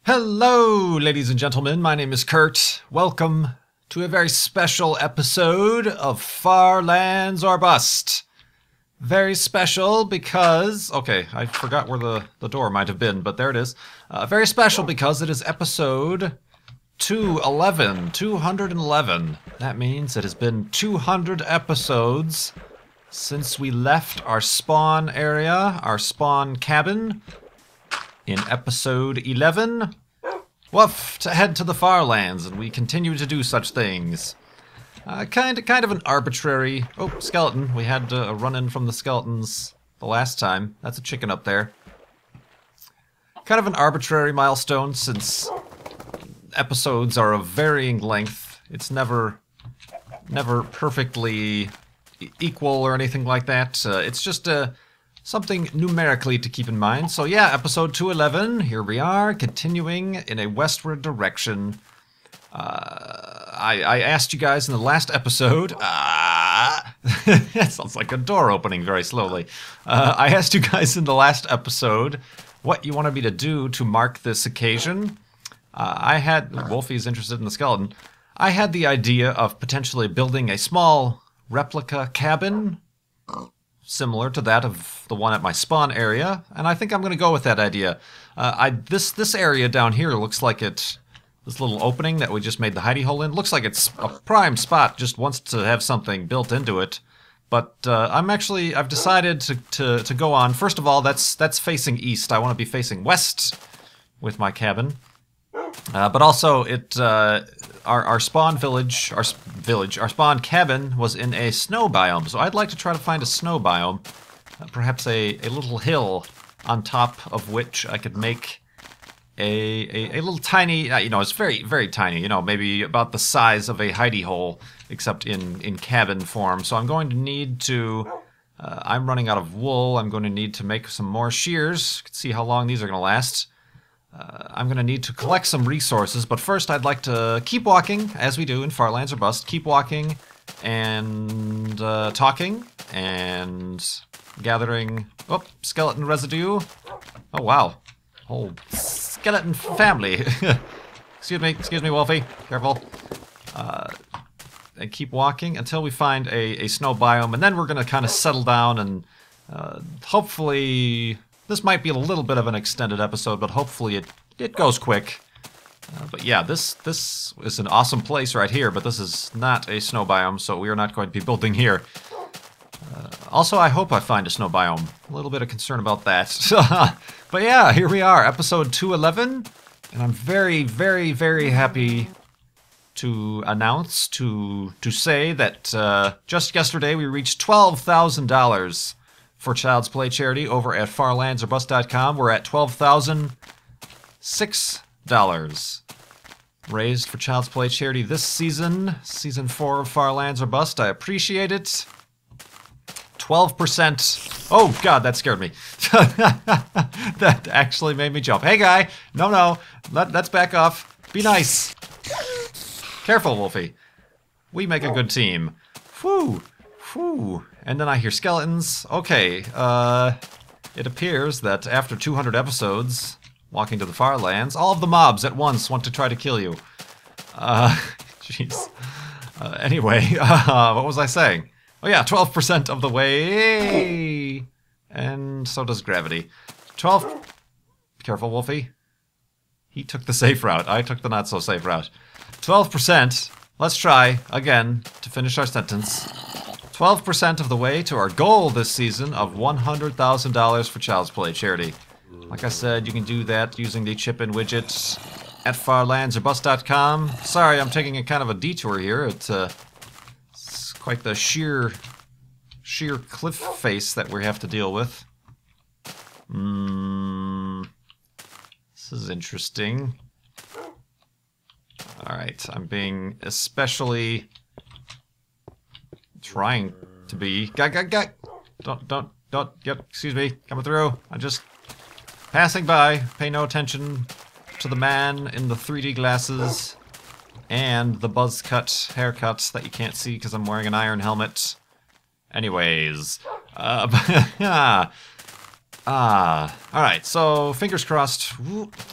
Hello, ladies and gentlemen. My name is Kurt. Welcome to a very special episode of Far Lands or Bust. Very special because... Okay, I forgot where the door might have been, but there it is. Very special because it is episode 211. That means it has been 200 episodes since we left our spawn area, our spawn cabin, in episode 11. Woof, to head to the Far Lands, and we continue to do such things. Kind of an arbitrary... Oh, skeleton. We had a run-in from the skeletons the last time. That's a chicken up there. Kind of an arbitrary milestone, since episodes are of varying length. It's never perfectly equal or anything like that. It's just something numerically to keep in mind. So yeah, episode 211, here we are, continuing in a westward direction. I asked you guys in the last episode, that sounds like a door opening very slowly. I asked you guys in the last episode what you wanted me to do to mark this occasion. Wolfie's interested in the skeleton. I had the idea of potentially building a small replica cabin, similar to that of the one at my spawn area, and I think I'm going to go with that idea. This area down here looks like this little opening that we just made the hidey hole in, looks like it's a prime spot, just wants to have something built into it. But I've decided to go on. First of all, that's facing east. I want to be facing west with my cabin. But also, our spawn village, our spawn cabin was in a snow biome, so I'd like to try to find a snow biome, perhaps a little hill on top of which I could make a little tiny, it's very, very tiny, maybe about the size of a hidey hole, except in cabin form. So I'm going to need to, I'm running out of wool, I'm going to need to make some more shears. You can see how long these are going to last. I'm going to need to collect some resources, but first I'd like to keep walking, as we do in Far Lands or Bust. Keep walking and talking and gathering... Oh, skeleton residue. Oh, wow. Whole skeleton family. Excuse me, Wolfie. Careful. And keep walking until we find a snow biome, and then we're going to kind of settle down and hopefully... This might be a little bit of an extended episode, but hopefully it goes quick. But yeah, this is an awesome place right here, but this is not a snow biome, so we are not going to be building here. Also, I hope I find a snow biome. A little bit of concern about that. But yeah, here we are, episode 211, and I'm very, very, very happy to announce, to say that just yesterday we reached $12,000 for Child's Play charity over at farlandsorbust.com. We're at $12,006 raised for Child's Play charity this season, season 4 of Far Lands or Bust. I appreciate it. 12%. Oh god, that scared me. That actually made me jump. Hey guy, no, let's back off. Be nice. Careful, Wolfie. We make a good team. Whew. And then I hear skeletons. Okay, it appears that after 200 episodes, walking to the Far Lands, all of the mobs at once want to try to kill you. Jeez. Anyway, what was I saying? Oh yeah, 12% of the way, and so does gravity. 12... Careful, Wolfie. He took the safe route. I took the not-so-safe route. 12%. Let's try, again, to finish our sentence. 12% of the way to our goal this season of $100,000 for Child's Play charity. Like I said, you can do that using the chip-in widget at farlandsorbust.com. Sorry, I'm taking a kind of a detour here. It's quite the sheer cliff face that we have to deal with. This is interesting. Alright, I'm being especially... trying to be... Don't, yep, excuse me, coming through. I'm just passing by. Pay no attention to the man in the 3D glasses and the buzz cut haircut that you can't see because I'm wearing an iron helmet. Anyways, alright, so fingers crossed.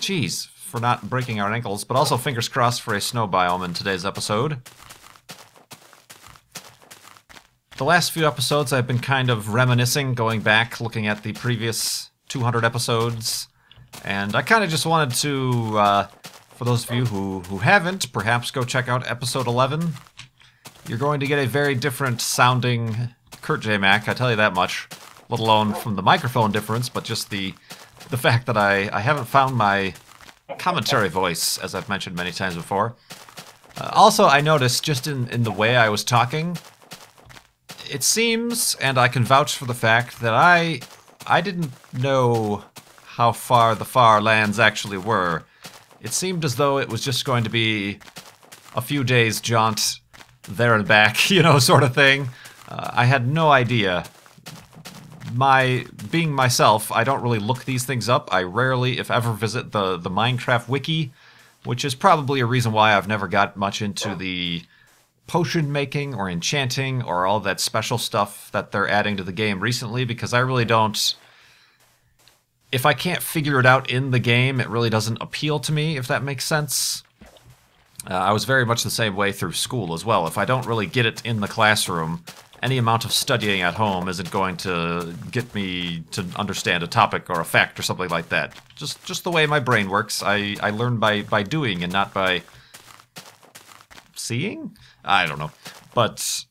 Jeez, for not breaking our ankles, but also fingers crossed for a snow biome in today's episode. The last few episodes I've been kind of reminiscing, going back, looking at the previous 200 episodes, and I kind of just wanted to, for those of you who haven't, perhaps go check out episode 11. You're going to get a very different sounding KurtJMac, I tell you that much, let alone from the microphone difference, but just the fact that I haven't found my commentary voice, as I've mentioned many times before. Also, I noticed just in the way I was talking, it seems, and I can vouch for the fact, that I didn't know how far the far lands actually were. It seemed as though it was just going to be a few days jaunt there and back, you know, sort of thing. I had no idea. Being myself, I don't really look these things up. I rarely, if ever, visit the Minecraft wiki, which is probably a reason why I've never got much into the potion making or enchanting or all that special stuff that they're adding to the game recently, because I really don't... If I can't figure it out in the game, it really doesn't appeal to me, if that makes sense. I was very much the same way through school as well. If I don't really get it in the classroom, any amount of studying at home isn't going to get me to understand a topic or a fact or something like that. Just the way my brain works. I learn by doing and not by seeing? I don't know. But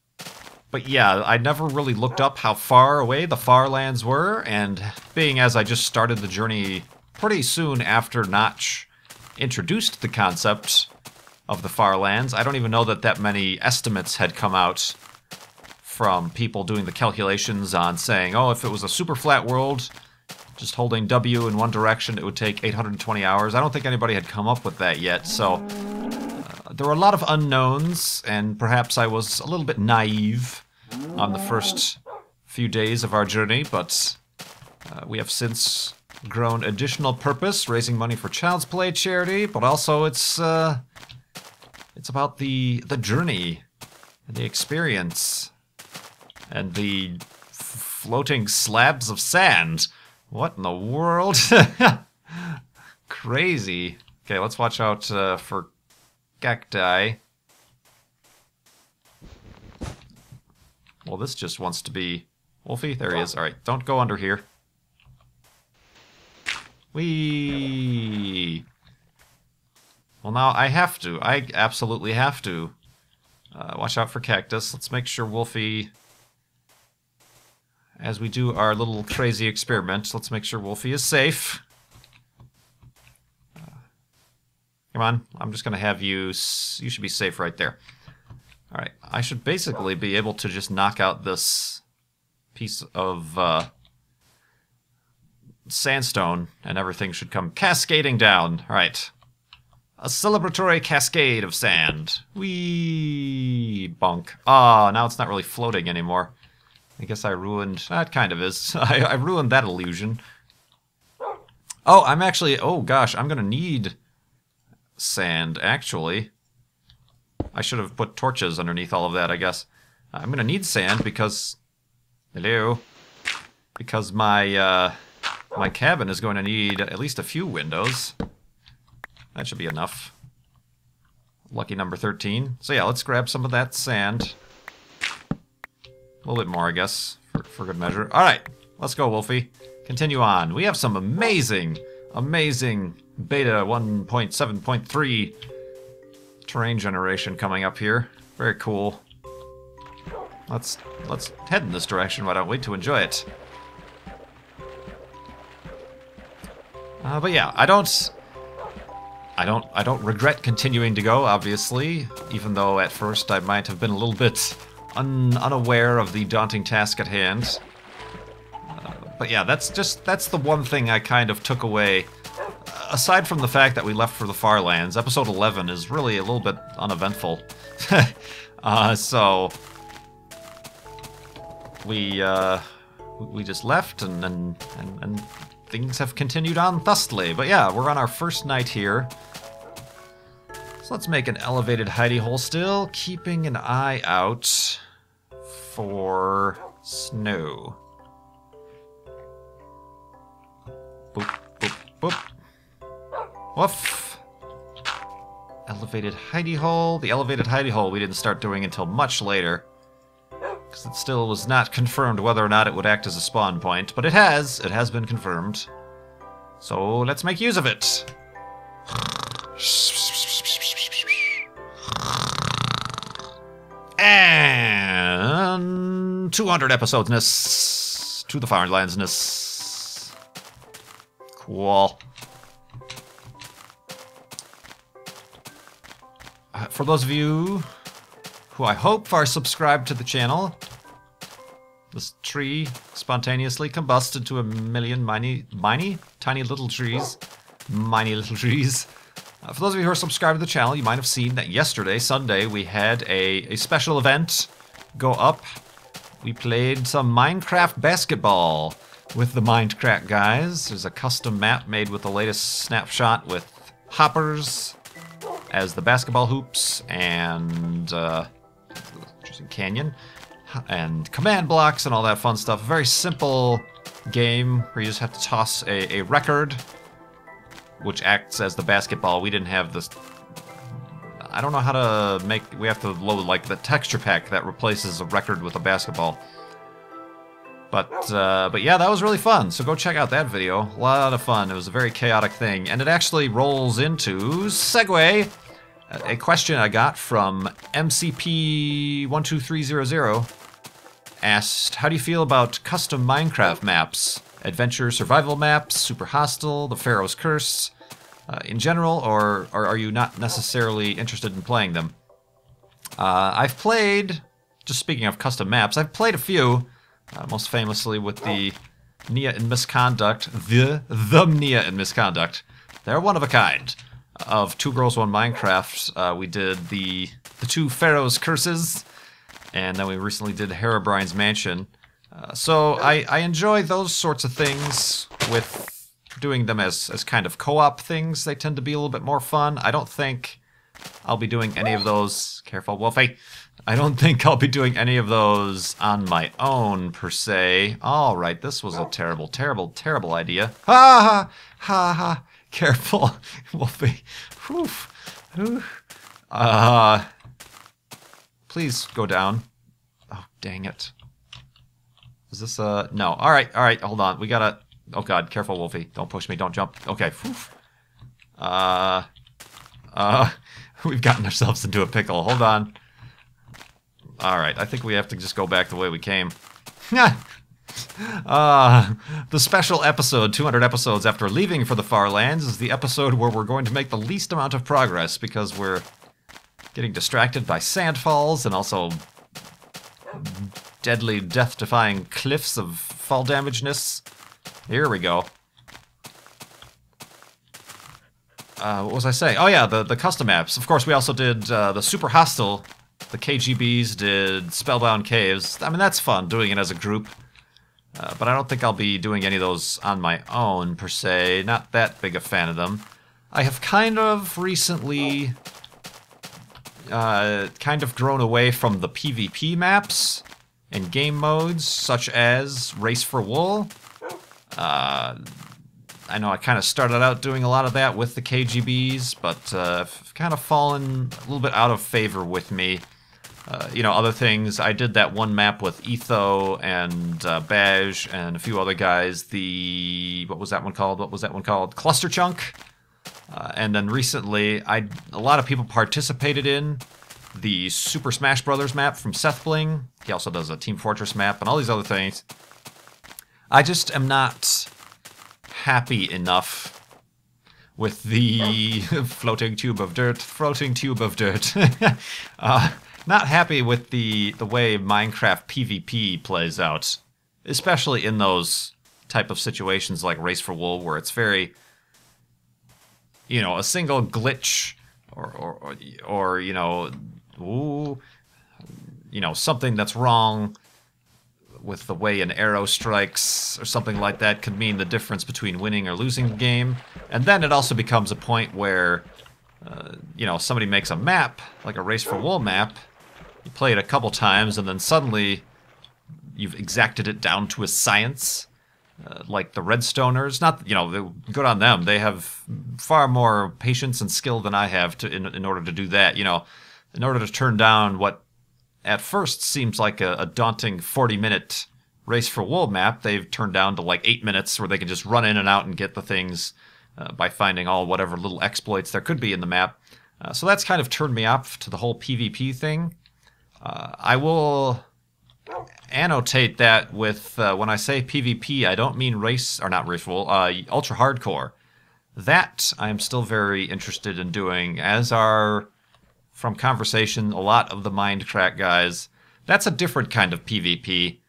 yeah, I never really looked up how far away the far lands were, and being as I just started the journey pretty soon after Notch introduced the concept of the far lands, I don't even know that many estimates had come out from people doing the calculations on saying, oh, if it was a super flat world, just holding W in one direction, it would take 820 hours. I don't think anybody had come up with that yet, so there were a lot of unknowns, and perhaps I was a little bit naive on the first few days of our journey, but we have since grown additional purpose, raising money for Child's Play charity, but also it's about the journey and the experience and the floating slabs of sand. What in the world? Crazy. Okay, let's watch out for cacti. Well, this just wants to be... Wolfie, there he is. Alright, don't go under here. Whee! Well, now I have to. I absolutely have to. Watch out for cactus. Let's make sure Wolfie... As we do our little crazy experiment, let's make sure Wolfie is safe. Come on, I'm just going to have you... You should be safe right there. Alright, I should basically be able to just knock out this piece of sandstone, and everything should come cascading down. Alright. A celebratory cascade of sand. Whee! Bonk. Ah, now it's not really floating anymore. I guess I ruined... That kind of is. I ruined that illusion. Oh, I'm actually... Oh, gosh, I'm going to need sand, actually. I should have put torches underneath all of that, I guess. I'm going to need sand because... Hello? Because my cabin is going to need at least a few windows. That should be enough. Lucky number 13. So yeah, let's grab some of that sand. A little bit more, I guess, for good measure. Alright, let's go, Wolfie. Continue on. We have some amazing beta 1.7.3 terrain generation coming up here. Very cool. Let's head in this direction, why don't we, to enjoy it. But yeah, I don't regret continuing to go, obviously, even though at first I might have been a little bit unaware of the daunting task at hand. But yeah, that's the one thing I kind of took away. Aside from the fact that we left for the far lands, episode 11 is really a little bit uneventful. So we just left, and things have continued on thusly. But yeah, we're on our first night here. So let's make an elevated hidey hole still, keeping an eye out for snow. Boop, boop, boop. Woof. Elevated hidey hole. The elevated hidey hole we didn't start doing until much later, because it still was not confirmed whether or not it would act as a spawn point, but it has. It has been confirmed. So let's make use of it. And 200 episodesness to the Farmlandsness. Cool. For those of you who I hope are subscribed to the channel, this tree spontaneously combusted to a million tiny little trees. Miny little trees. For those of you who are subscribed to the channel, you might have seen that yesterday, Sunday, we had a special event go up. We played some Minecraft basketball with the Minecraft guys. There's a custom map made with the latest snapshot with hoppers as the basketball hoops and interesting canyon and command blocks and all that fun stuff. A very simple game where you just have to toss a record, which acts as the basketball. We didn't have this. I don't know how to make. We have to load like the texture pack that replaces a record with a basketball. But yeah, that was really fun. So go check out that video. A lot of fun. It was a very chaotic thing, and it actually rolls into segue. A question I got from MCP12300 asked, "How do you feel about custom Minecraft maps? Adventure survival maps, super hostile, the Pharaoh's Curse, in general, or are you not necessarily interested in playing them?" I've played, just speaking of custom maps, I've played a few, most famously with the Nia and Misconduct, the Nia and Misconduct. They're one of a kind. Of Two Girls, One Minecraft, we did the two Pharaoh's Curses, and then we recently did Herobrine's Mansion. So I enjoy those sorts of things with doing them as kind of co-op things. They tend to be a little bit more fun. I don't think I'll be doing any of those. Careful, Wolfie. I don't think I'll be doing any of those on my own, per se. All right, this was a terrible, terrible, terrible idea. Ha ha ha ha. Careful, Wolfie. Whew. Whew. Please go down. Oh, dang it. Is this no. Alright, hold on. We gotta... Oh god, careful, Wolfie. Don't push me, don't jump. Okay, whew. We've gotten ourselves into a pickle. Hold on. Alright, I think we have to just go back the way we came. The special episode, 200 episodes after leaving for the Far Lands, is the episode where we're going to make the least amount of progress because we're getting distracted by Sandfalls and also deadly, death-defying cliffs of fall damageness. Here we go. What was I saying? Oh yeah, the custom maps. Of course, we also did the Super Hostile. The KGBs did Spellbound Caves. I mean, that's fun, doing it as a group. But I don't think I'll be doing any of those on my own, per se. Not that big a fan of them. I have kind of recently kind of grown away from the PvP maps and game modes, such as Race for Wool. I know I kind of started out doing a lot of that with the KGBs, but I've kind of fallen a little bit out of favor with me. You know, other things. I did that one map with Etho and Baj and a few other guys. What was that one called? Cluster Chunk. And then recently, a lot of people participated in the Super Smash Brothers map from Seth Bling. He also does a Team Fortress map and all these other things. I just am not happy enough with the floating tube of dirt. Not happy with the way Minecraft PvP plays out, especially in those type of situations like Race for Wool, where it's very, you know, a single glitch or you know, ooh, you know, something that's wrong with the way an arrow strikes or something like that could mean the difference between winning or losing the game. And then it also becomes a point where, you know, somebody makes a map, like a Race for Wool map, you play it a couple times, and then suddenly you've exacted it down to a science, like the Redstoners. Not, you know, good on them. They have far more patience and skill than I have in order to do that. You know, in order to turn down what at first seems like a daunting 40-minute Race for Wool map, they've turned down to like 8 minutes where they can just run in and out and get the things by finding all whatever little exploits there could be in the map. So that's kind of turned me off to the whole PvP thing. I will annotate that with, when I say PvP, I don't mean race, or not race for Wool, ultra hardcore. That I am still very interested in doing, as are, from conversation, a lot of the Mindcrack guys. That's a different kind of PvP.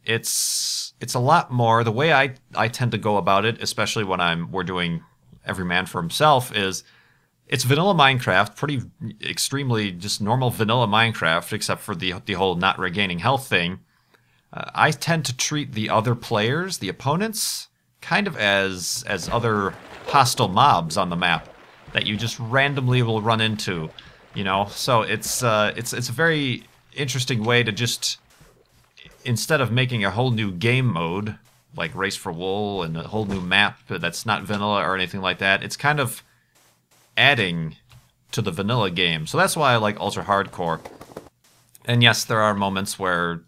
It's a lot more, the way I tend to go about it, especially when we're doing every man for himself, is it's vanilla Minecraft, pretty extremely just normal vanilla Minecraft, except for the whole not regaining health thing. I tend to treat the other players, the opponents, kind of as other hostile mobs on the map that you just randomly will run into, you know. So it's a very interesting way to just, instead of making a whole new game mode like Race for Wool and a whole new map that's not vanilla or anything like that, it's kind of adding to the vanilla game. So that's why I like ultra hardcore. And yes, there are moments where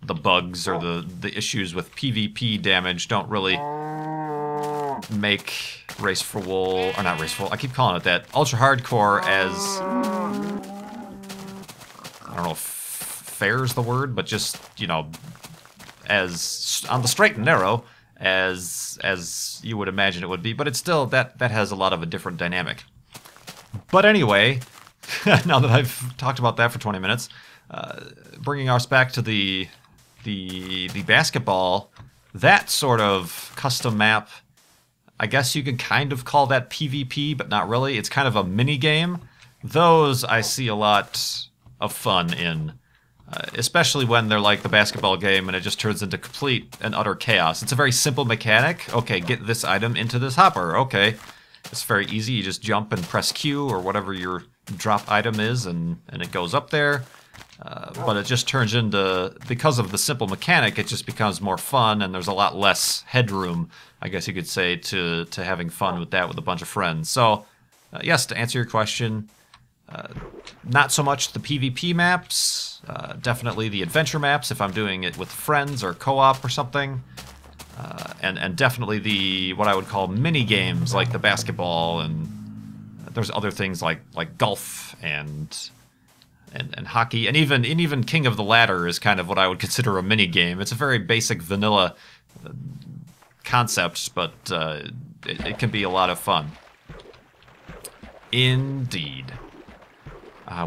the bugs or the issues with PvP damage don't really make Race for Wool, or not Race for Wool, I keep calling it that, ultra hardcore as, I don't know if fair is the word, but just, you know, as on the straight and narrow as you would imagine it would be. But it's still, that has a lot of a different dynamic. But anyway, now that I've talked about that for 20 minutes, bringing us back to the basketball, that sort of custom map, I guess you could kind of call that PvP, but not really. It's kind of a mini game. Those I see a lot of fun in, especially when they're like the basketball game and it just turns into complete and utter chaos. It's a very simple mechanic. Okay, get this item into this hopper. Okay, it's very easy. You just jump and press Q or whatever your drop item is, and it goes up there. But it just turns into, because of the simple mechanic, it just becomes more fun, and there's a lot less headroom, I guess you could say, to having fun with that with a bunch of friends. So, yes, to answer your question, not so much the PvP maps, definitely the adventure maps if I'm doing it with friends or co-op or something, and definitely what I would call mini games like the basketball, and there's other things like golf and hockey, and even King of the Ladder is kind of what I would consider a mini game. It's a very basic vanilla concept, but it can be a lot of fun. Indeed.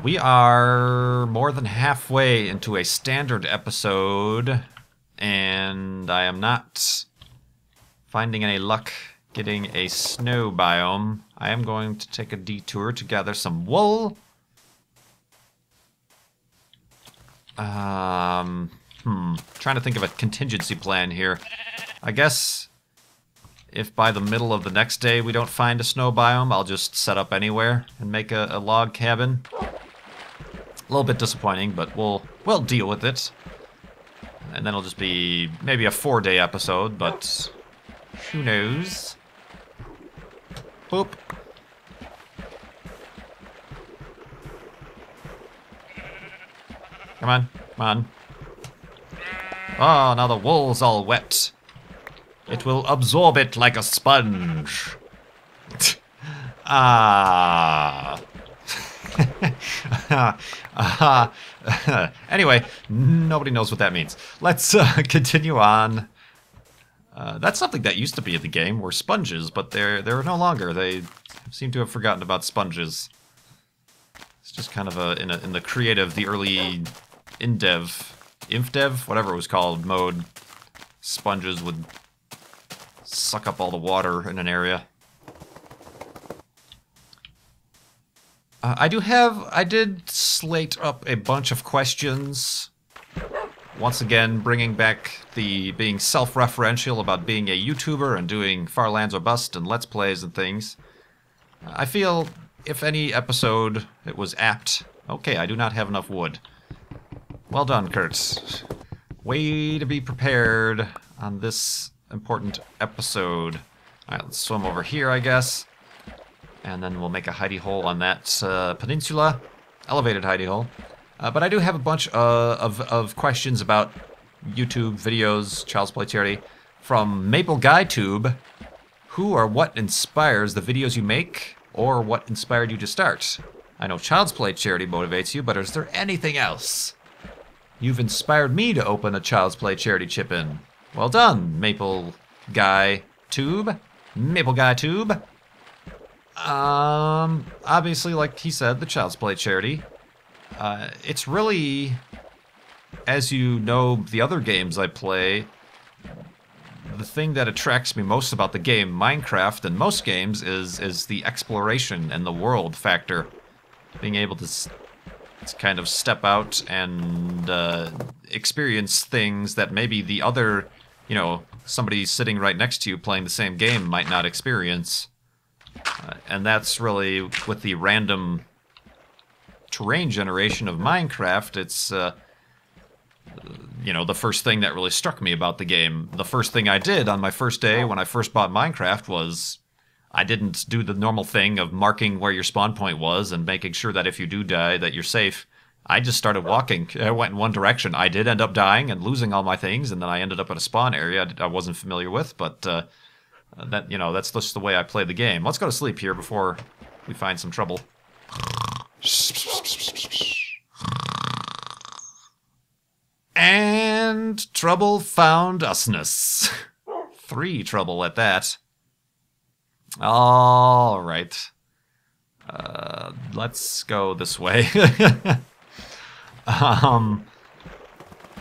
We are more than halfway into a standard episode, and I am not finding any luck getting a snow biome. I am going to take a detour to gather some wool. Trying to think of a contingency plan here. I guess if by the middle of the next day we don't find a snow biome, I'll just set up anywhere and make a log cabin. A little bit disappointing, but we'll deal with it. And then it'll just be maybe a 4-day episode, but who knows? Boop. Come on, come on. Oh, now the wool's all wet. It will absorb it like a sponge. Ah. Anyway, nobody knows what that means. Let's continue on. That's something that used to be in the game, were sponges, but they're no longer. They seem to have forgotten about sponges. It's just kind of in the creative, the early InfDev, whatever it was called, mode. Sponges would suck up all the water in an area. I did slate up a bunch of questions. Once again, bringing back the being self-referential about being a YouTuber and doing Far Lands or Bust and Let's Plays and things. I feel if any episode it was apt. Okay, I do not have enough wood. Well done, Kurt. Way to be prepared on this important episode. Alright, let's swim over here, I guess. And then we'll make a hidey hole on that peninsula. Elevated hidey hole. But I do have a bunch of questions about YouTube videos, Child's Play Charity, from MapleGuyTube. Who or what inspires the videos you make, or what inspired you to start? I know Child's Play Charity motivates you, but is there anything else? You've inspired me to open a Child's Play Charity chip-in. Well done, MapleGuyTube. MapleGuyTube. Obviously, like he said, the Child's Play Charity. It's really, as you know, the other games I play, the thing that attracts me most about the game Minecraft and most games is the exploration and the world factor. Being able to kind of step out and experience things that maybe the other, you know, somebody sitting right next to you playing the same game might not experience. And that's really, with the random terrain generation of Minecraft, it's, you know, the first thing that really struck me about the game. The first thing I did on my first day when I first bought Minecraft was I didn't do the normal thing of marking where your spawn point was and making sure that if you do die that you're safe. I just started walking. I went in one direction. I did end up dying and losing all my things, and then I ended up at a spawn area I wasn't familiar with, but that, you know, that's just the way I play the game. Let's go to sleep here before we find some trouble. And trouble found usness. 3 trouble at that. All right. Let's go this way.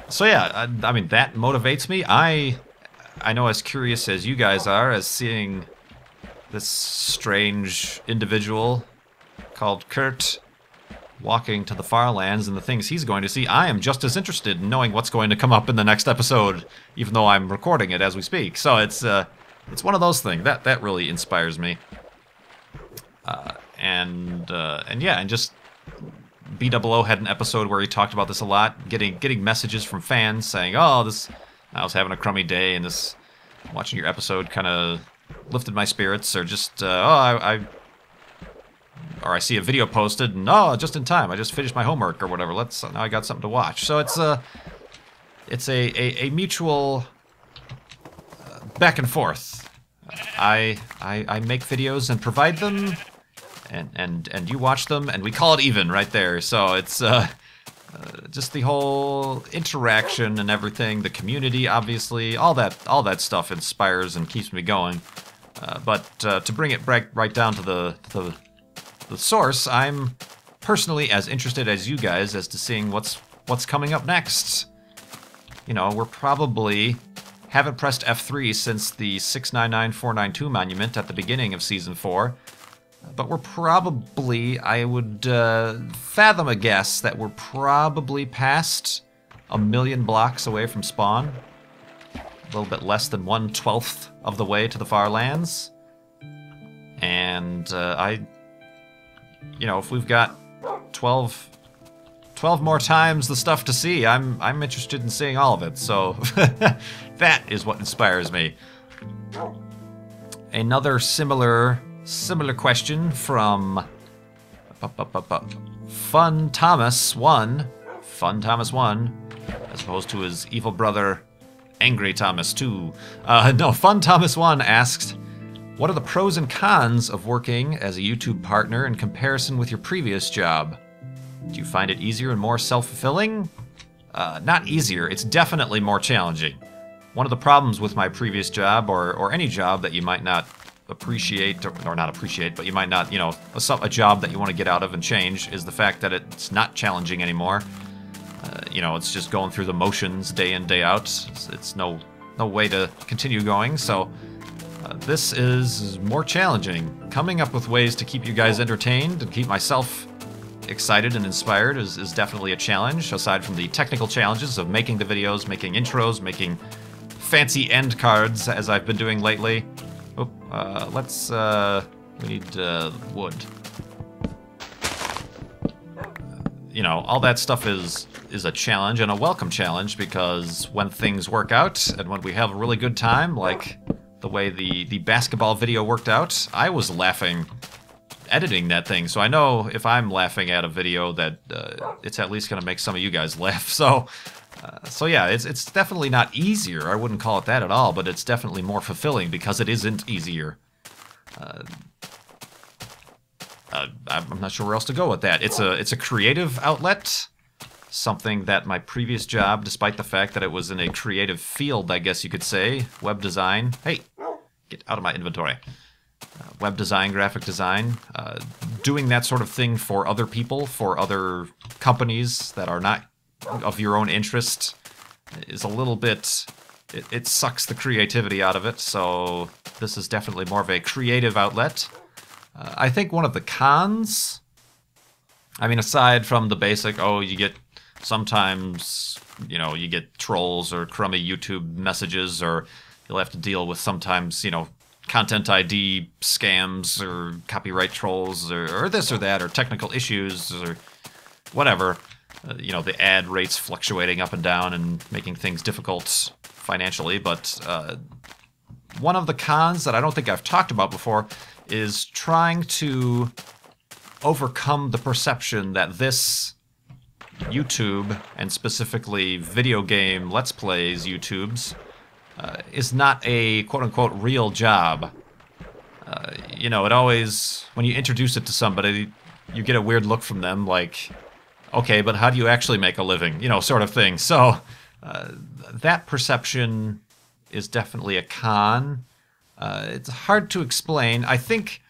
So yeah, I mean, that motivates me. I know, as curious as you guys are, as seeing this strange individual called Kurt walking to the far lands and the things he's going to see, I am just as interested in knowing what's going to come up in the next episode, even though I'm recording it as we speak. So it's one of those things that really inspires me. And yeah, and just BOO had an episode where he talked about this a lot, getting messages from fans saying, "Oh, I was having a crummy day, and this watching your episode kind of lifted my spirits," or just I see a video posted, and just in time, I just finished my homework or whatever. Now I got something to watch. So it's a mutual back and forth. I make videos and provide them, and you watch them, and we call it even right there. So it's just the whole interaction and everything, the community, obviously, all that stuff inspires and keeps me going. But to bring it right down to the source, I'm personally as interested as you guys as to seeing what's coming up next. You know, we're probably haven't pressed F3 since the 699492 monument at the beginning of Season 4. But we're probably, I would fathom a guess that we're probably past 1,000,000 blocks away from spawn. A little bit less than 1/12 of the way to the far lands. And you know, if we've got 12 more times the stuff to see, I'm interested in seeing all of it. So that is what inspires me. Another similar question from Fun Thomas 1, as opposed to his evil brother Angry Thomas 2. No, Fun Thomas 1 asks, what are the pros and cons of working as a YouTube partner in comparison with your previous job? Do you find it easier and more self-fulfilling? Not easier, it's definitely more challenging. One of the problems with my previous job, or any job that you might not appreciate, or not appreciate, but you might not, you know, a job that you want to get out of and change, is the fact that it's not challenging anymore. You know, it's just going through the motions day in, day out. It's no way to continue going, so this is more challenging. Coming up with ways to keep you guys entertained and keep myself excited and inspired is definitely a challenge, aside from the technical challenges of making the videos, making intros, making fancy end cards, as I've been doing lately. Oh, we need wood. You know, all that stuff is is a challenge, and a welcome challenge, because when things work out and when we have a really good time, like the way the basketball video worked out, I was laughing editing that thing, so I know if I'm laughing at a video that it's at least going to make some of you guys laugh. So yeah, it's definitely not easier. I wouldn't call it that at all, but it's definitely more fulfilling because it isn't easier. I'm not sure where else to go with that. It's a creative outlet, something that my previous job, despite the fact that it was in a creative field, I guess you could say, web design. Hey, get out of my inventory. Web design, graphic design, doing that sort of thing for other people, for other companies that are not of your own interest, is a little bit, it sucks the creativity out of it, so this is definitely more of a creative outlet. I think one of the cons, I mean, aside from the basic, oh, you get sometimes, you know, you get trolls or crummy YouTube messages, or you'll have to deal with sometimes, you know, content ID scams or copyright trolls or this or that, or technical issues or whatever. You know, the ad rates fluctuating up and down and making things difficult financially. But one of the cons that I don't think I've talked about before is trying to overcome the perception that this YouTube, and specifically video game Let's Plays YouTubes, is not a quote-unquote real job. You know, it always, when you introduce it to somebody, you get a weird look from them, like, okay, but how do you actually make a living? You know, sort of thing. So, that perception is definitely a con. It's hard to explain. I think,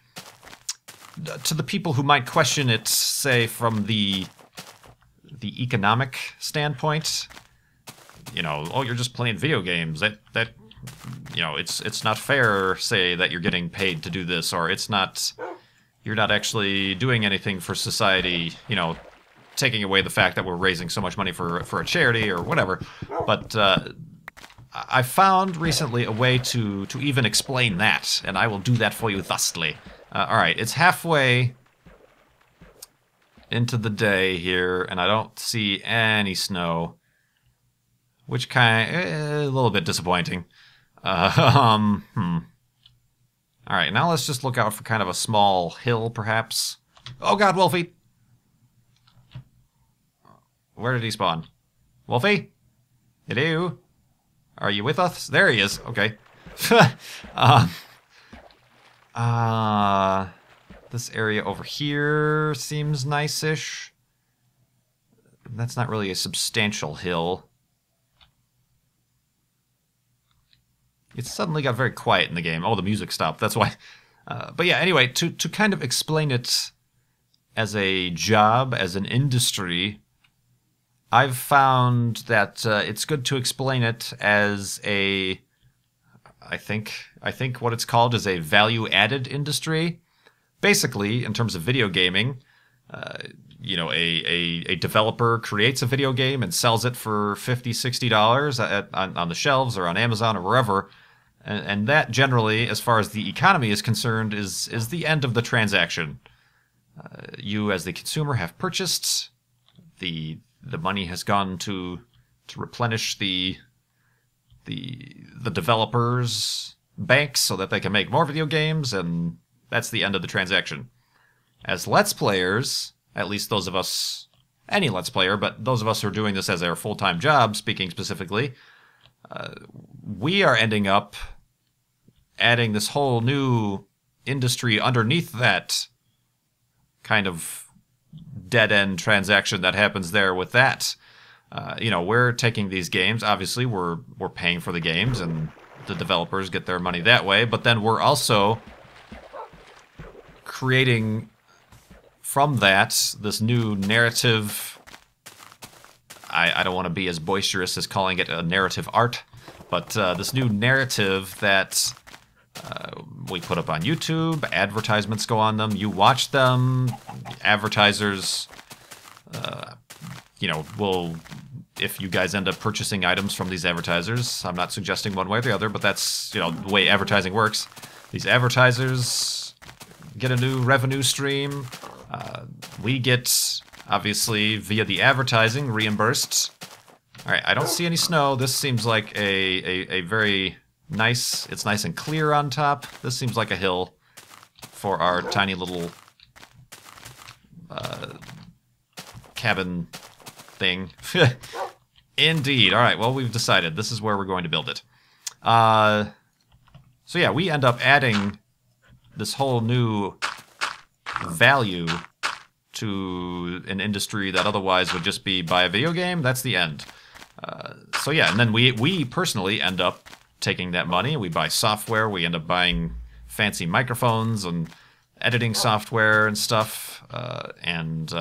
to the people who might question it, say, from the economic standpoint, you know, oh, you're just playing video games. That you know, it's not fair, say, that you're getting paid to do this, or it's not, you're not actually doing anything for society, you know, taking away the fact that we're raising so much money for a charity or whatever. But I found recently a way to even explain that, and I will do that for you thusly. All right, it's halfway into the day here, and I don't see any snow, which a little bit disappointing. All right, now let's just look out for kind of a small hill, perhaps. Oh God, Wolfie! Where did he spawn? Wolfie? Hello? Are you with us? There he is. Okay. This area over here seems nice-ish. That's not really a substantial hill. It suddenly got very quiet in the game. Oh, the music stopped. That's why. But yeah, anyway, to kind of explain it as a job, as an industry, I've found that it's good to explain it as a, I think what it's called is a value-added industry. Basically, in terms of video gaming, you know, a developer creates a video game and sells it for $50, $60 on the shelves or on Amazon or wherever, and that generally, as far as the economy is concerned, is the end of the transaction. You, as the consumer, have purchased. The money has gone to replenish the developers' banks so that they can make more video games, and that's the end of the transaction. As Let's Players, at least those of us, any Let's Player, but those of us who are doing this as our full-time job, speaking specifically, we are ending up adding this whole new industry underneath that kind of dead-end transaction that happens there with that. You know, we're taking these games, obviously we're paying for the games, and the developers get their money that way, but then we're also creating from that this new narrative. I don't want to be as boisterous as calling it a narrative art, but this new narrative that we put up on YouTube, advertisements go on them, you watch them, advertisers, you know, will, if you guys end up purchasing items from these advertisers, I'm not suggesting one way or the other, but that's, you know, the way advertising works. These advertisers get a new revenue stream. We get obviously via the advertising, reimbursed. All right, I don't see any snow. This seems like a very nice, it's nice and clear on top. This seems like a hill for our tiny little cabin thing. Indeed. All right, well, we've decided this is where we're going to build it. So yeah, we end up adding this whole new value to an industry that otherwise would just be buy a video game. That's the end. So yeah, and then we personally end up taking that money. We buy software. We end up buying fancy microphones and editing software and stuff, and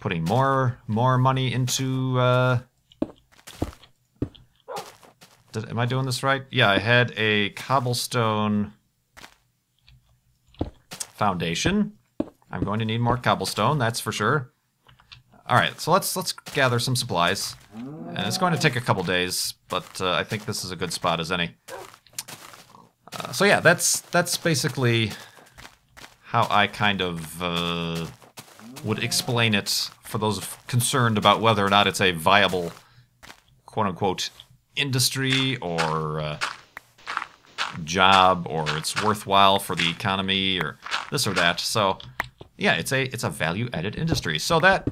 putting more money into. Am I doing this right? Yeah, I had a cobblestone foundation. I'm going to need more cobblestone, that's for sure. All right, so let's gather some supplies, and it's going to take a couple days, but I think this is a good spot as any. So yeah, that's basically how I kind of would explain it for those concerned about whether or not it's a viable, quote-unquote, industry or job, or it's worthwhile for the economy, or this or that. So yeah, it's a value-added industry. So that,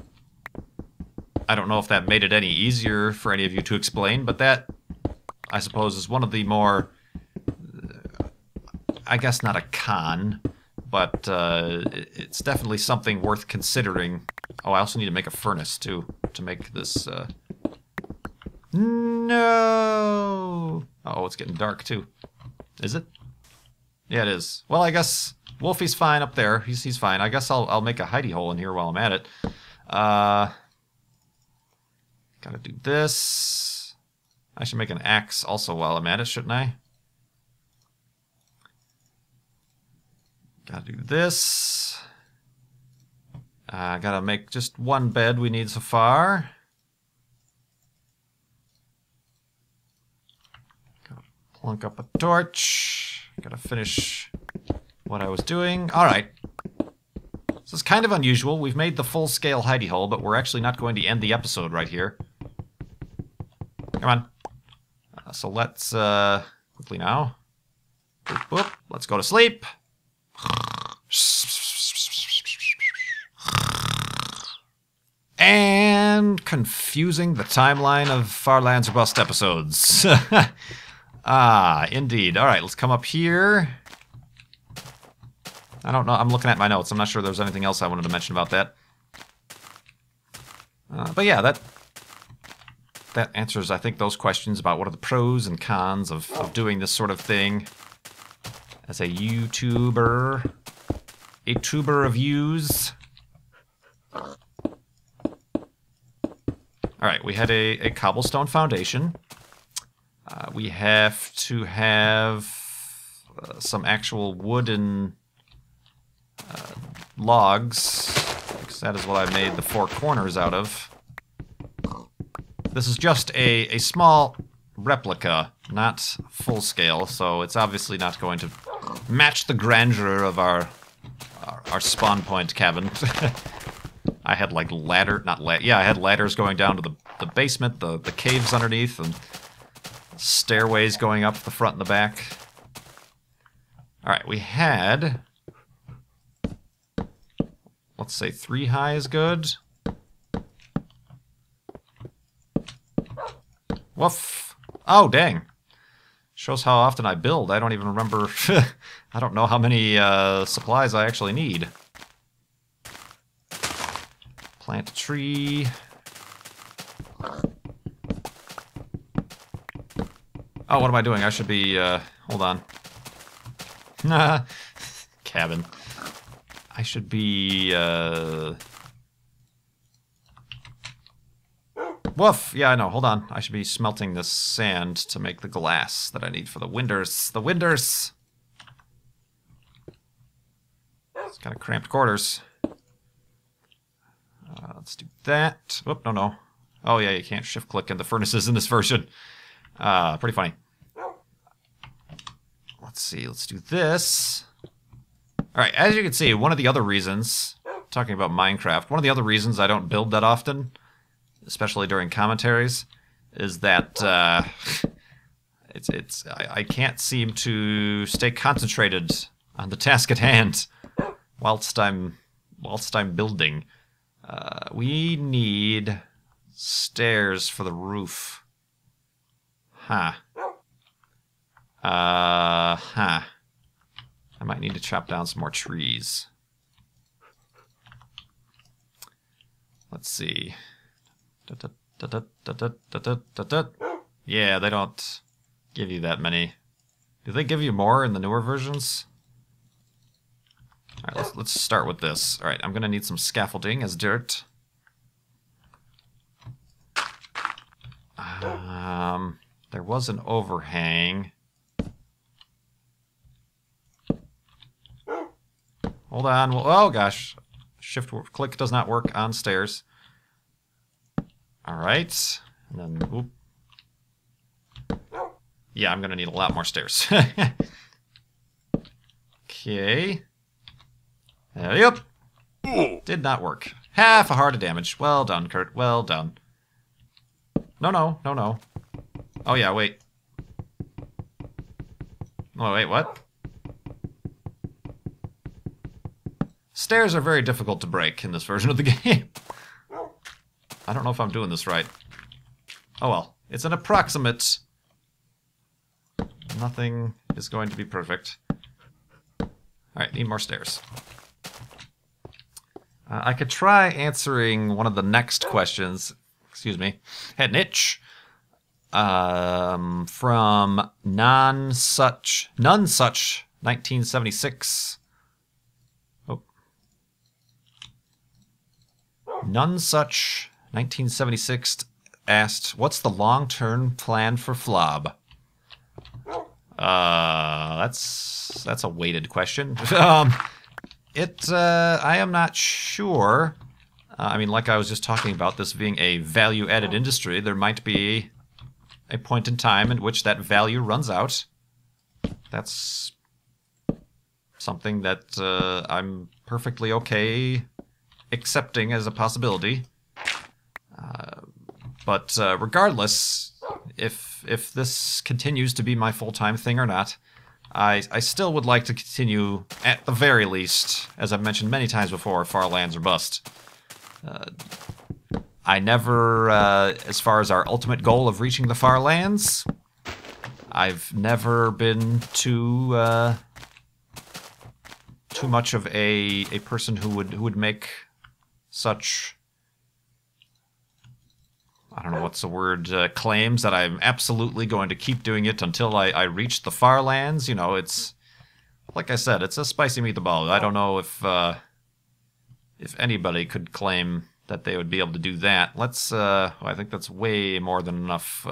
I don't know if that made it any easier for any of you to explain, but that, I suppose, is one of the more, I guess not a con, but it's definitely something worth considering. Oh, I also need to make a furnace too to make this. No. Oh, it's getting dark too. Is it? Yeah, it is. Well, I guess Wolfie's fine up there. He's fine. I guess I'll make a hidey hole in here while I'm at it. Gotta do this. I should make an axe also while I'm at it, shouldn't I? Gotta do this. Gotta make just one bed we need so far. Gotta plunk up a torch. Gotta finish what I was doing. Alright. This is kind of unusual. We've made the full-scale hidey hole, but we're actually not going to end the episode right here. Come on. So let's, quickly now. Boop, boop. Let's go to sleep. And confusing the timeline of Farlands or Bust episodes. Ah, indeed. All right, let's come up here. I don't know. I'm looking at my notes. I'm not sure there's anything else I wanted to mention about that. But yeah, that answers, I think, those questions about what are the pros and cons of doing this sort of thing as a YouTuber. A tuber of views. Alright, we had a cobblestone foundation. We have to have some actual wooden logs, because that is what I made the four corners out of. This is just a small replica, not full scale, so it's obviously not going to match the grandeur of our spawn point cabin. I had like I had ladders going down to the basement, the caves underneath, and stairways going up the front and the back. Alright, we had, let's say 3 high is good. Woof. Oh, dang. Shows how often I build. I don't even remember. I don't know how many supplies I actually need. Plant a tree. Oh, what am I doing? I should be, hold on. Cabin. I should be, woof! Yeah, I know. Hold on. I should be smelting this sand to make the glass that I need for the windows. The windows! It's kind of cramped quarters. Let's do that. Whoop, no. Oh, yeah, you can't shift-click into furnaces in this version. Pretty funny. Let's see. Let's do this. Alright, as you can see, one of the other reasons talking about Minecraft, one of the other reasons I don't build that often, especially during commentaries, is that I can't seem to stay concentrated on the task at hand whilst I'm building. We need stairs for the roof. Huh. I might need to chop down some more trees. Let's see. Yeah, they don't give you that many. Do they give you more in the newer versions? Alright, let's start with this. Alright, I'm gonna need some scaffolding as dirt. There was an overhang. Hold on. Oh gosh. Shift click does not work on stairs. Alright. And then, oop. Yeah, I'm gonna need a lot more stairs. Okay. Yep. Did not work. Half a heart of damage. Well done, Kurt. Well done. No. Oh yeah, wait. Oh wait, what? Stairs are very difficult to break in this version of the game. I don't know if I'm doing this right. Oh well. It's an approximate. Nothing is going to be perfect. Alright, need more stairs. I could try answering one of the next questions. Excuse me. Had an itch. From None Such 1976. Oh. None Such 1976 asked, "What's the long-term plan for Flob?" That's a weighted question. I am not sure. I mean, like I was just talking about, this being a value-added industry, there might be a point in time in which that value runs out. That's something that I'm perfectly okay accepting as a possibility. But regardless, if this continues to be my full-time thing or not, I still would like to continue, at the very least, as I've mentioned many times before, Far Lands or Bust. I never, as far as our ultimate goal of reaching the Far Lands, I've never been too much of a person who would make such, I don't know what's the word, claims that I'm absolutely going to keep doing it until I reach the Far Lands. You know, it's, like I said, it's a spicy meatball. I don't know if anybody could claim that they would be able to do that. Let's, I think that's way more than enough.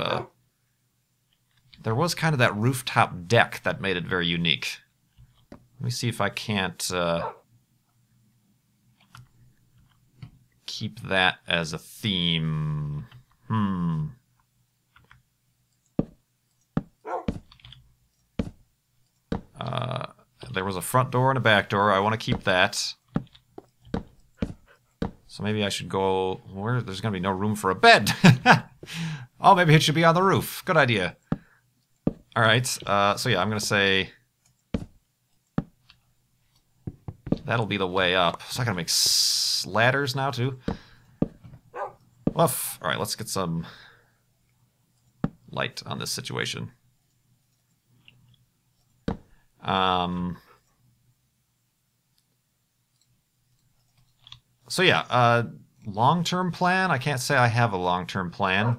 There was kind of that rooftop deck that made it very unique. Let me see if I can't keep that as a theme. There was a front door and a back door. I want to keep that. So maybe I should go where there's going to be no room for a bed. Oh, maybe it should be on the roof. Good idea. All right. So yeah, I'm going to say that'll be the way up. So I got to make ladders now too. Woof. All right, let's get some light on this situation. So yeah, long-term plan. I can't say I have a long-term plan.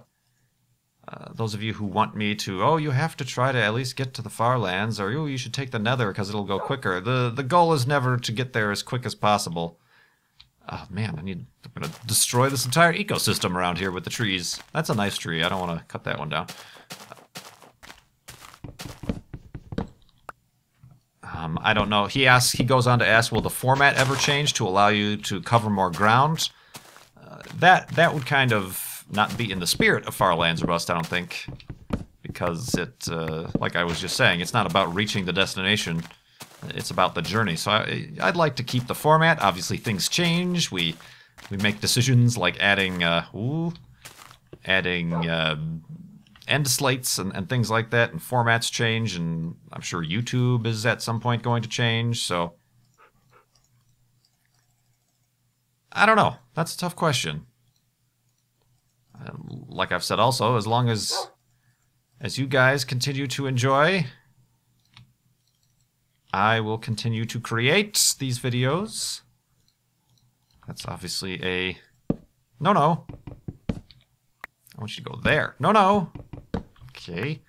Those of you who want me to, oh, you have to try to at least get to the Far Lands, or oh, you should take the Nether because it'll go quicker. The goal is never to get there as quick as possible. Oh man, I'm gonna destroy this entire ecosystem around here with the trees. That's a nice tree. I don't want to cut that one down. I don't know. He goes on to ask, will the format ever change to allow you to cover more ground? That would kind of not be in the spirit of Far Lands or Bust, I don't think. Because it, like I was just saying, it's not about reaching the destination. It's about the journey. So I'd like to keep the format. Obviously, things change. We make decisions like adding end slates and things like that, and formats change, and I'm sure YouTube is at some point going to change, so I don't know. That's a tough question. Like I've said also, as long as you guys continue to enjoy, I will continue to create these videos. That's obviously a... No. I want you to go there. No. Okay.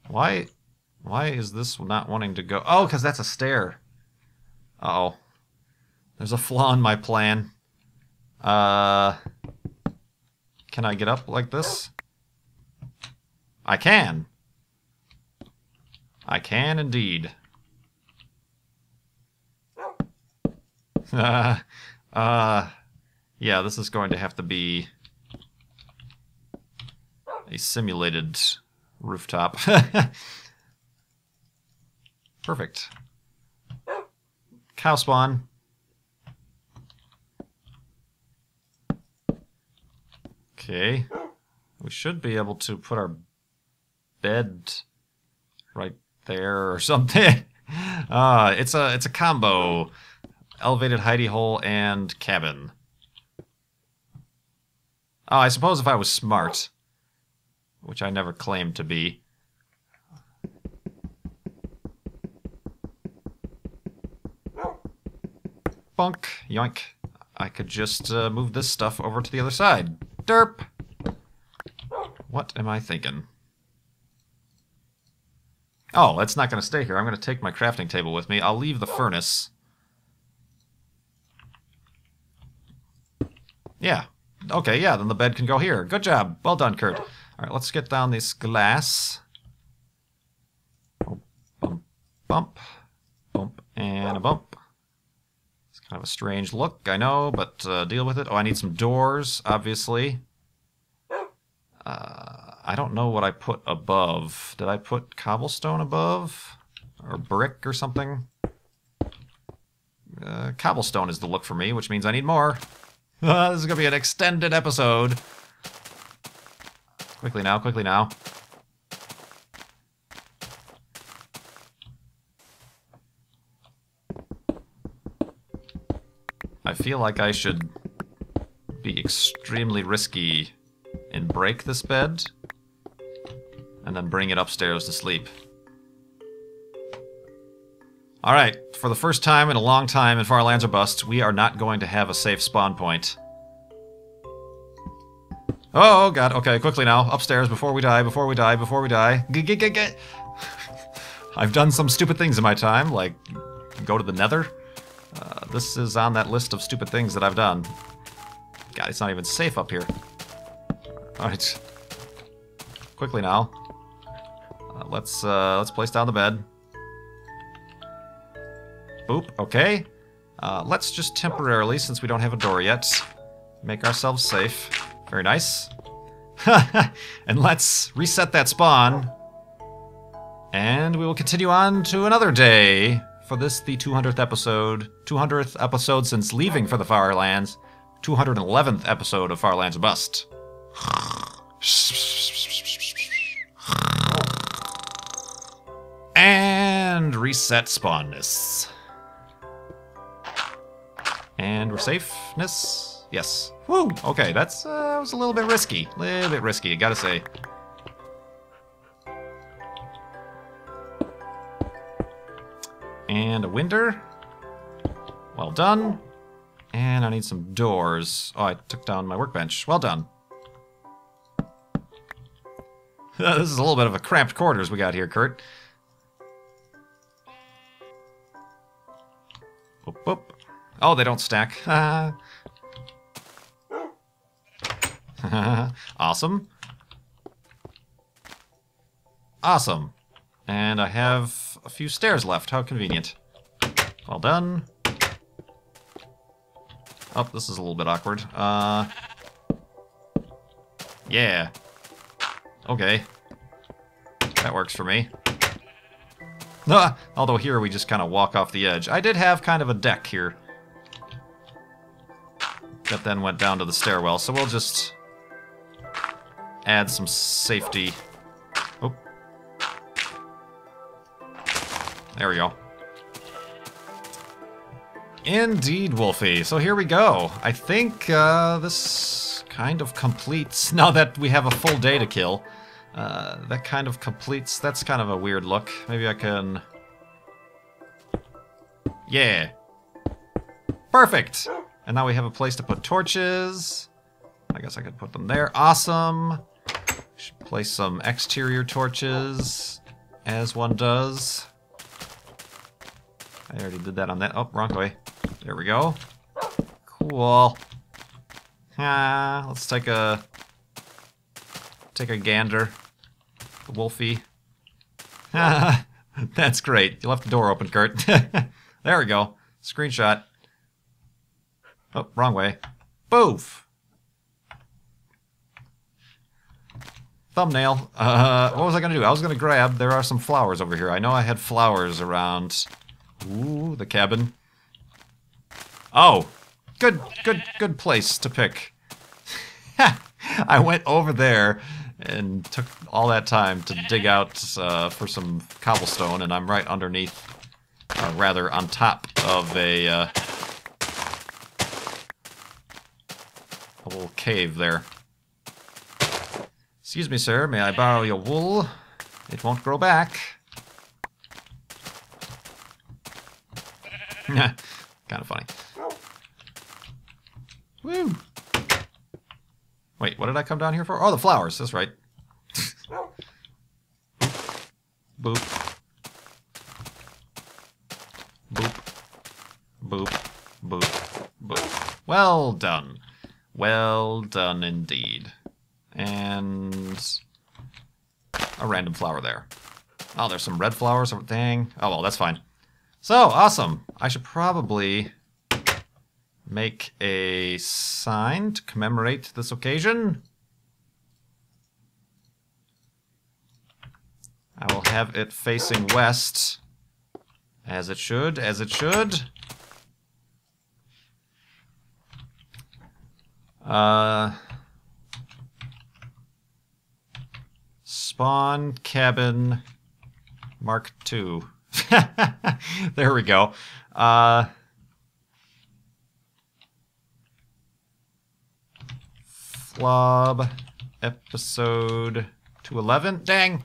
Why is this not wanting to go? Oh, because that's a stair. Uh-oh. There's a flaw in my plan. Can I get up like this? I can. I can indeed. Yeah, this is going to have to be a simulated rooftop. Perfect. Cow spawn. Okay. We should be able to put our bed right there or something. It's a combo. Elevated hidey hole and cabin. Oh, I suppose if I was smart, which I never claimed to be. Bonk, yoink. I could just move this stuff over to the other side. Derp! What am I thinking? Oh, it's not going to stay here. I'm going to take my crafting table with me. I'll leave the furnace. Yeah. Okay, yeah, then the bed can go here. Good job. Well done, Kurt. All right, let's get down this glass. Bump, bump, bump, and a bump. It's kind of a strange look, I know, but deal with it. Oh, I need some doors, obviously. I don't know what I put above. Did I put cobblestone above? Or brick or something? Cobblestone is the look for me, which means I need more. This is going to be an extended episode. Quickly now, quickly now. I feel like I should be extremely risky and break this bed and then bring it upstairs to sleep. Alright, for the first time in a long time in Far Lands or Bust, we are not going to have a safe spawn point. Oh god, okay, quickly now, upstairs before we die, before we die, before we die. I've done some stupid things in my time, like go to the nether. This is on that list of stupid things that I've done. God, it's not even safe up here. Alright. Quickly now. Let's place down the bed. Boop, okay. Let's just temporarily, since we don't have a door yet, make ourselves safe. Very nice. And let's reset that spawn. And we will continue on to another day for this, the 200th episode. 200th episode since leaving for the Far Lands. 211th episode of Far Lands or Bust. And reset spawnness. And we're safeness? Yes. Woo! Okay, that was a little bit risky. A little bit risky, gotta say. And a window. Well done. And I need some doors. Oh, I took down my workbench. Well done. This is a little bit of a cramped quarters we got here, Kurt. Boop, boop. Oh, they don't stack. Awesome. Awesome. And I have a few stairs left. How convenient. Well done. Oh, this is a little bit awkward. Yeah. Okay. That works for me. Although here we just kind of walk off the edge. I did have kind of a deck here. That then went down to the stairwell, so we'll just add some safety. Oh. There we go. Indeed, Wolfie. So here we go. I think this kind of completes, now that we have a full day to kill, that kind of completes, that's kind of a weird look. Maybe I can... Yeah. Perfect! And now we have a place to put torches. I guess I could put them there. Awesome! Should place some exterior torches, as one does. I already did that on that. Oh, wrong way. There we go. Cool. Let's take a gander. Wolfie. That's great. You left the door open, Kurt. There we go. Screenshot. Oh, wrong way. Boof. Thumbnail. What was I gonna do? I was gonna grab. There are some flowers over here. I know I had flowers around. Ooh, the cabin. Oh, good place to pick. I went over there and took all that time to dig out for some cobblestone, and I'm right underneath, rather on top of a little cave there. Excuse me, sir, may I borrow your wool? It won't grow back. Kind of funny. Woo! Wait, what did I come down here for? Oh, the flowers, that's right. Boop. Boop. Boop. Boop. Boop. Well done. Well done indeed. And a random flower there. Oh, there's some red flowers. Oh, dang. Oh, well, that's fine. So, awesome. I should probably make a sign to commemorate this occasion. I will have it facing west. As it should, as it should. Spawn cabin Mark II. There we go. Flob episode 211. Dang!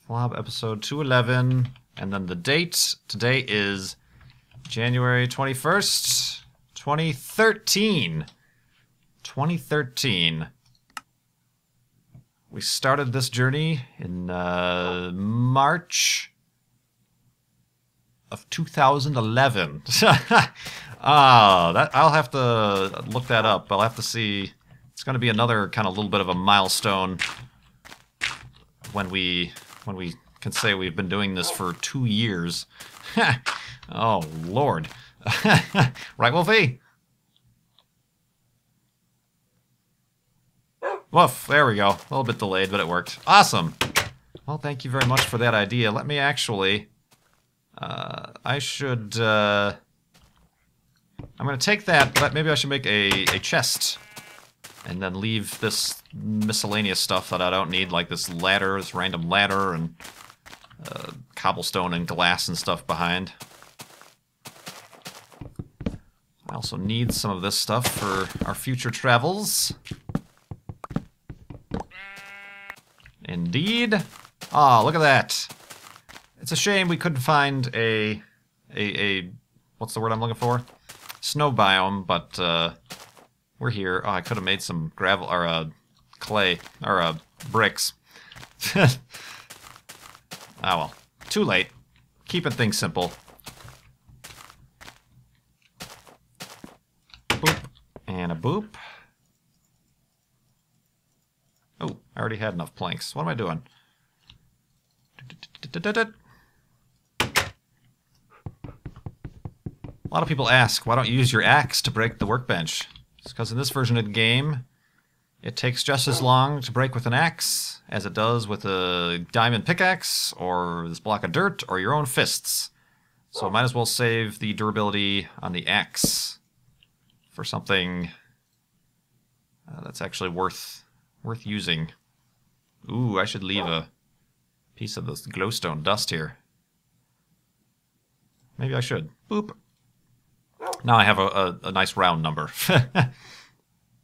Flob episode 211. And then the date. Today is January 21st, 2013. 2013. We started this journey in March of 2011. I'll have to look that up. I'll have to see. It's going to be another kind of little bit of a milestone when we can say we've been doing this for 2 years. Oh, Lord. Right, Wolfie? Woof, there we go. A little bit delayed, but it worked. Awesome. Well, thank you very much for that idea. Let me actually... I should... I'm going to take that, but maybe I should make a chest. And then leave this miscellaneous stuff that I don't need, like this ladder, this random ladder, and cobblestone and glass and stuff behind. I also need some of this stuff for our future travels. Indeed. Oh, look at that. It's a shame we couldn't find a what's the word I'm looking for? Snow biome, but we're here. Oh, I could have made some gravel or clay or bricks. Oh well, too late. Keeping things simple. Boop and a boop. Oh, I already had enough planks. What am I doing? A lot of people ask, why don't you use your axe to break the workbench? It's because in this version of the game, It takes just as long to break with an axe as it does with a diamond pickaxe, or this block of dirt, or your own fists. So might as well save the durability on the axe for something that's actually worth using. Ooh, I should leave a piece of this glowstone dust here. Maybe I should. Boop. Now I have a nice round number.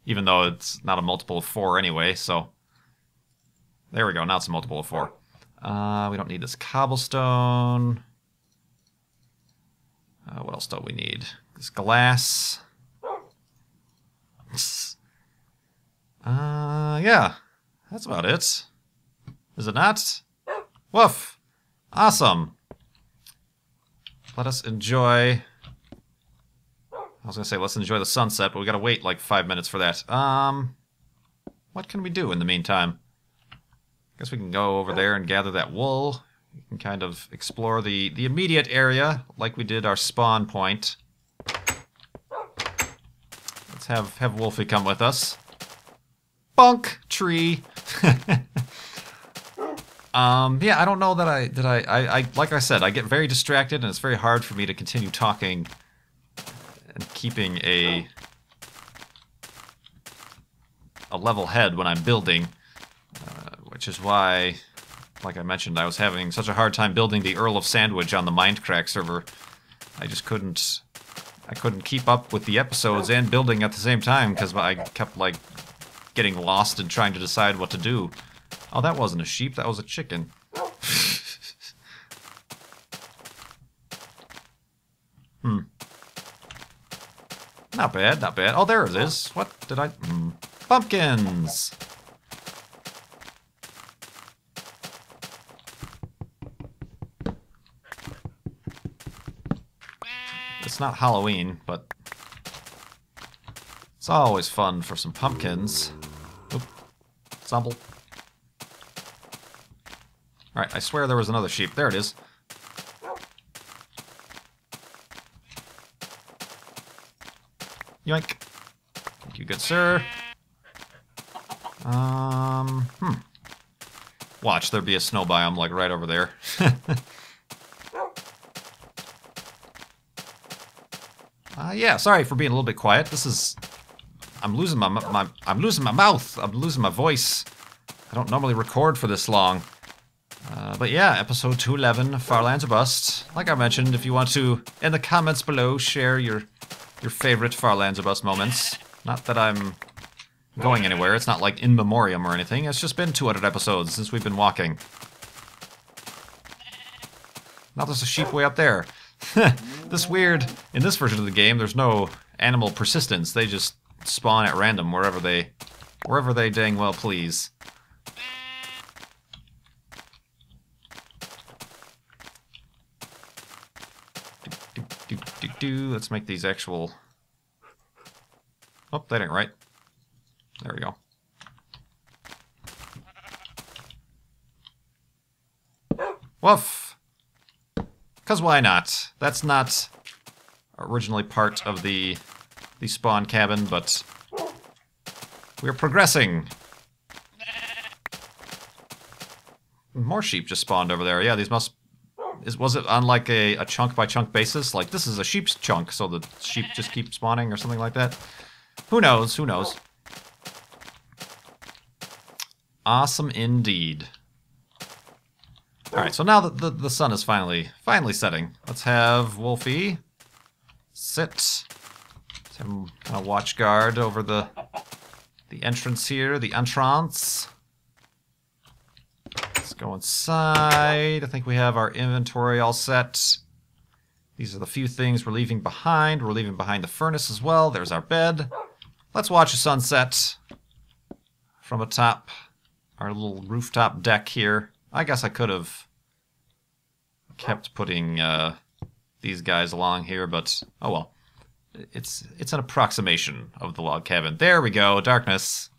Even though it's not a multiple of 4 anyway, so... There we go, now it's a multiple of 4. We don't need this cobblestone. What else do we need? This glass. Yeah. That's about it. Is it not? Woof! Awesome! Let us enjoy... I was going to say, let's enjoy the sunset, but we got to wait like 5 minutes for that. What can we do in the meantime? Guess we can go over there and gather that wool. We can kind of explore the immediate area like we did our spawn point. Let's have Wolfie come with us. Bunk! Tree! Yeah, I don't know that I like I said, I get very distracted and it's very hard for me to continue talking and keeping a level head when I'm building, which is why, like I mentioned, I was having such a hard time building the Earl of Sandwich on the Mindcrack server. I just couldn't keep up with the episodes and building at the same time because I kept like getting lost and trying to decide what to do. Oh, that wasn't a sheep, that was a chicken. Not bad, not bad. Oh, there it is. What did I... Pumpkins! It's not Halloween, but... it's always fun for some pumpkins. Oop. Stumble. Alright, I swear there was another sheep. There it is. Yoink. Thank you, good sir. Watch, there'd be a snow biome, like, right over there. Yeah, sorry for being a little bit quiet. This is... I'm losing my mouth. I'm losing my voice. I don't normally record for this long. But yeah, episode 211, Farlands or Bust. Like I mentioned, if you want to, in the comments below, share your favorite Farlands or Bust moments. Not that I'm going anywhere. It's not like in memoriam or anything. It's just been 200 episodes since we've been walking. Now there's a sheep way up there. This weird... in this version of the game, there's no animal persistence. They just spawn at random wherever they dang well please. Let's make these actual... oh, that ain't right. There we go. Woof! 'Cause why not? That's not originally part of the spawn cabin, but we're progressing. More sheep just spawned over there. Yeah, these must... was it on like a chunk by chunk basis? Like, this is a sheep's chunk, so the sheep just keep spawning or something like that? Who knows? Who knows? Awesome indeed. Alright, so now that the sun is finally setting, let's have Wolfie sit. Let's have him kind of watch guard over the entrance here, the entrance. Let's go inside. I think we have our inventory all set. These are the few things we're leaving behind. We're leaving behind the furnace as well. There's our bed. Let's watch the sunset from atop our little rooftop deck here. I guess I could have kept putting these guys along here, but oh well. It's an approximation of the log cabin. There we go, darkness.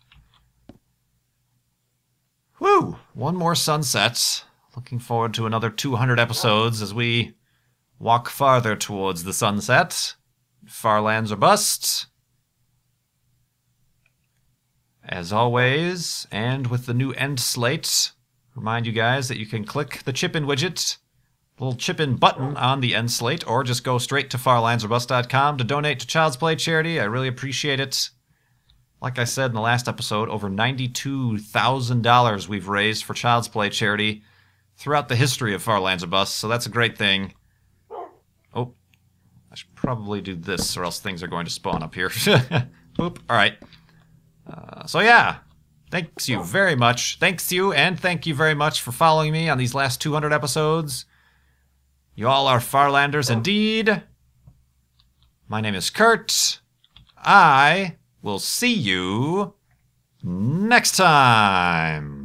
Woo! One more sunset. Looking forward to another 200 episodes as we walk farther towards the sunset. Farlands or bust. as always, and with the new end slate, remind you guys that you can click the chip-in widget, little chip-in button on the end slate, or just go straight to farlandsrobust.com to donate to Child's Play charity. I really appreciate it. Like I said in the last episode, over $92,000 we've raised for Child's Play charity throughout the history of Farlands Robust, so that's a great thing. Oh, I should probably do this, or else things are going to spawn up here. Boop. All right. So yeah, thanks you very much. Thanks you, and thank you very much for following me on these last 200 episodes. You all are Farlanders indeed. My name is Kurt. I will see you next time.